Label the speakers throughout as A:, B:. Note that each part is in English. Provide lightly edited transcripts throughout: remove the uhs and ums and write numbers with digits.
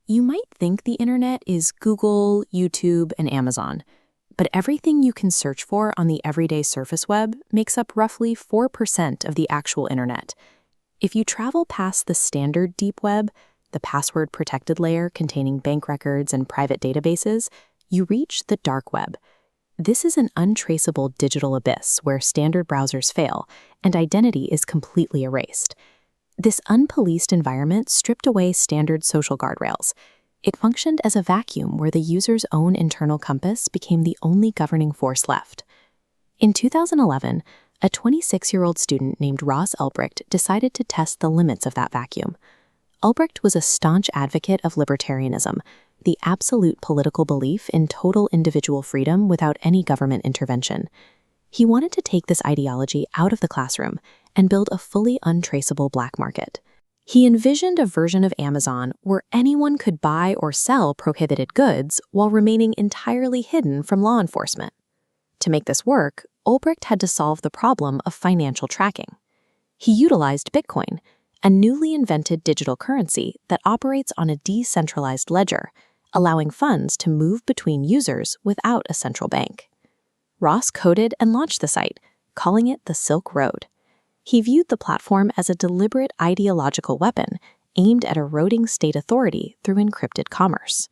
A: You might think the internet is Google, YouTube, and Amazon, but everything you can search for on the everyday surface web makes up roughly 4% of the actual internet. If you travel past the standard deep web, the password-protected layer containing bank records and private databases, you reach the dark web. This is an untraceable digital abyss where standard browsers fail and identity is completely erased. This unpoliced environment stripped away standard social guardrails. It functioned as a vacuum where the user's own internal compass became the only governing force left. In 2011, a 26-year-old student named Ross Ulbricht decided to test the limits of that vacuum. Ulbricht was a staunch advocate of libertarianism, the absolute political belief in total individual freedom without any government intervention. He wanted to take this ideology out of the classroom and build a fully untraceable black market. He envisioned a version of Amazon where anyone could buy or sell prohibited goods while remaining entirely hidden from law enforcement. To make this work, Ulbricht had to solve the problem of financial tracking. He utilized Bitcoin, a newly invented digital currency that operates on a decentralized ledger, allowing funds to move between users without a central bank. Ross coded and launched the site, calling it the Silk Road. He viewed the platform as a deliberate ideological weapon aimed at eroding state authority through encrypted commerce.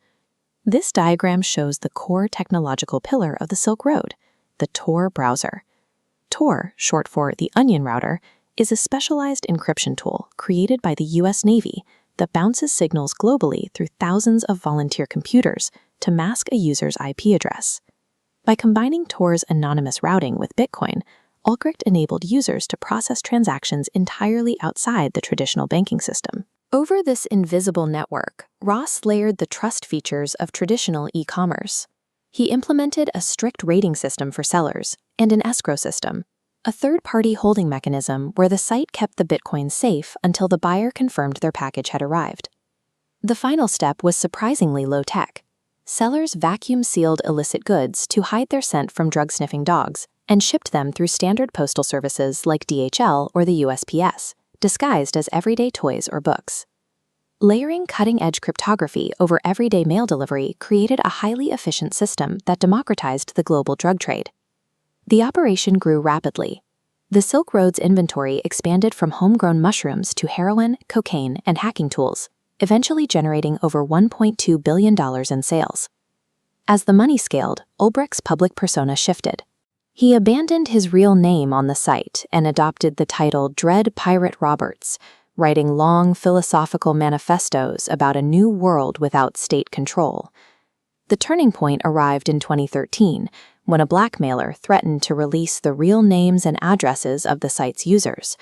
A: This diagram shows the core technological pillar of the Silk Road, the Tor browser. Tor, short for the Onion Router, is a specialized encryption tool created by the U.S. Navy that bounces signals globally through thousands of volunteer computers to mask a user's IP address. By combining Tor's anonymous routing with Bitcoin, Ulbricht enabled users to process transactions entirely outside the traditional banking system. Over this invisible network, Ross layered the trust features of traditional e-commerce. He implemented a strict rating system for sellers and an escrow system, a third-party holding mechanism where the site kept the Bitcoin safe until the buyer confirmed their package had arrived. The final step was surprisingly low-tech. Sellers vacuum-sealed illicit goods to hide their scent from drug-sniffing dogs and shipped them through standard postal services like DHL or the USPS, disguised as everyday toys or books. Layering cutting-edge cryptography over everyday mail delivery created a highly efficient system that democratized the global drug trade. The operation grew rapidly. The Silk Road's inventory expanded from homegrown mushrooms to heroin, cocaine, and hacking tools, eventually generating over $1.2 billion in sales. As the money scaled, Ulbricht's public persona shifted. He abandoned his real name on the site and adopted the title Dread Pirate Roberts, writing long philosophical manifestos about a new world without state control. The turning point arrived in 2013, when a blackmailer threatened to release the real names and addresses of the site's users.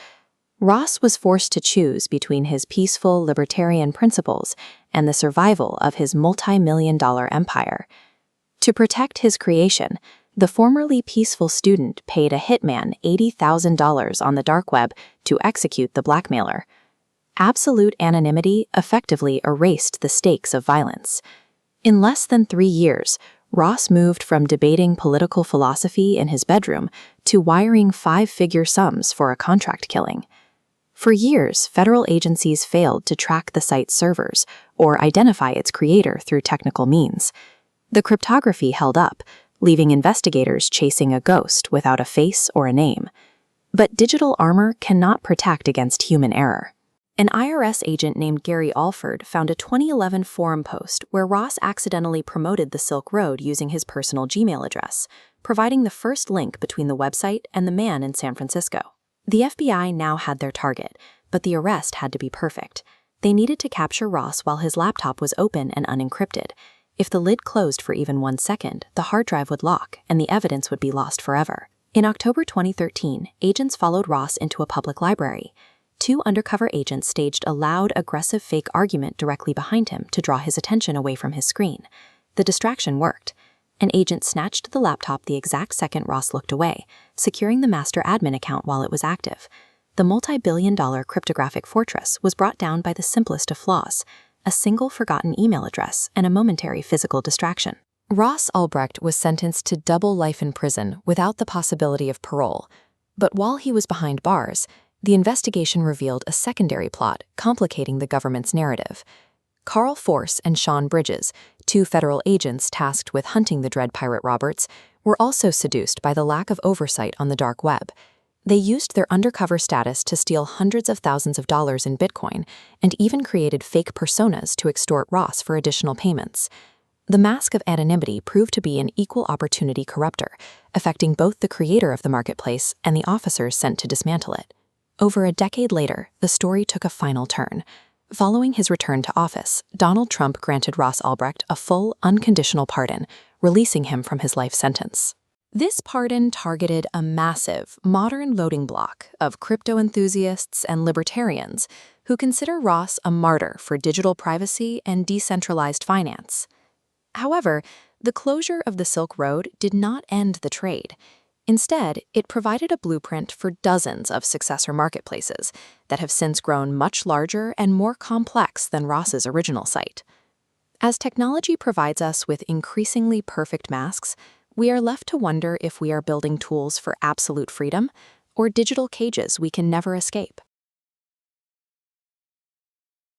A: Ross was forced to choose between his peaceful libertarian principles and the survival of his multi-million-dollar empire. To protect his creation, the formerly peaceful student paid a hitman $80,000 on the dark web to execute the blackmailer. Absolute anonymity effectively erased the stakes of violence. In less than 3 years, Ross moved from debating political philosophy in his bedroom to wiring 5-figure sums for a contract killing. For years, federal agencies failed to track the site's servers or identify its creator through technical means. The cryptography held up, leaving investigators chasing a ghost without a face or a name. But digital armor cannot protect against human error. An IRS agent named Gary Alford found a 2011 forum post where Ross accidentally promoted the Silk Road using his personal Gmail address, providing the first link between the website and the man in San Francisco. The FBI now had their target, but the arrest had to be perfect. They needed to capture Ross while his laptop was open and unencrypted. If the lid closed for even 1 second, the hard drive would lock and the evidence would be lost forever. In October 2013, agents followed Ross into a public library. 2 undercover agents staged a loud, aggressive fake argument directly behind him to draw his attention away from his screen. The distraction worked. An agent snatched the laptop the exact second Ross looked away, securing the master admin account while it was active. The multi-billion-dollar cryptographic fortress was brought down by the simplest of flaws, a single forgotten email address and a momentary physical distraction. Ross Ulbricht was sentenced to double life in prison without the possibility of parole. But while he was behind bars, the investigation revealed a secondary plot complicating the government's narrative. Carl Force and Sean Bridges, two federal agents tasked with hunting the Dread Pirate Roberts, were also seduced by the lack of oversight on the dark web. They used their undercover status to steal hundreds of thousands of dollars in Bitcoin and even created fake personas to extort Ross for additional payments. The mask of anonymity proved to be an equal opportunity corruptor, affecting both the creator of the marketplace and the officers sent to dismantle it. Over a decade later, the story took a final turn. Following his return to office, Donald Trump granted Ross Ulbricht a full, unconditional pardon, releasing him from his life sentence. This pardon targeted a massive, modern voting bloc of crypto enthusiasts and libertarians who consider Ross a martyr for digital privacy and decentralized finance. However, the closure of the Silk Road did not end the trade. Instead, it provided a blueprint for dozens of successor marketplaces that have since grown much larger and more complex than Ross's original site. As technology provides us with increasingly perfect masks, we are left to wonder if we are building tools for absolute freedom or digital cages we can never escape.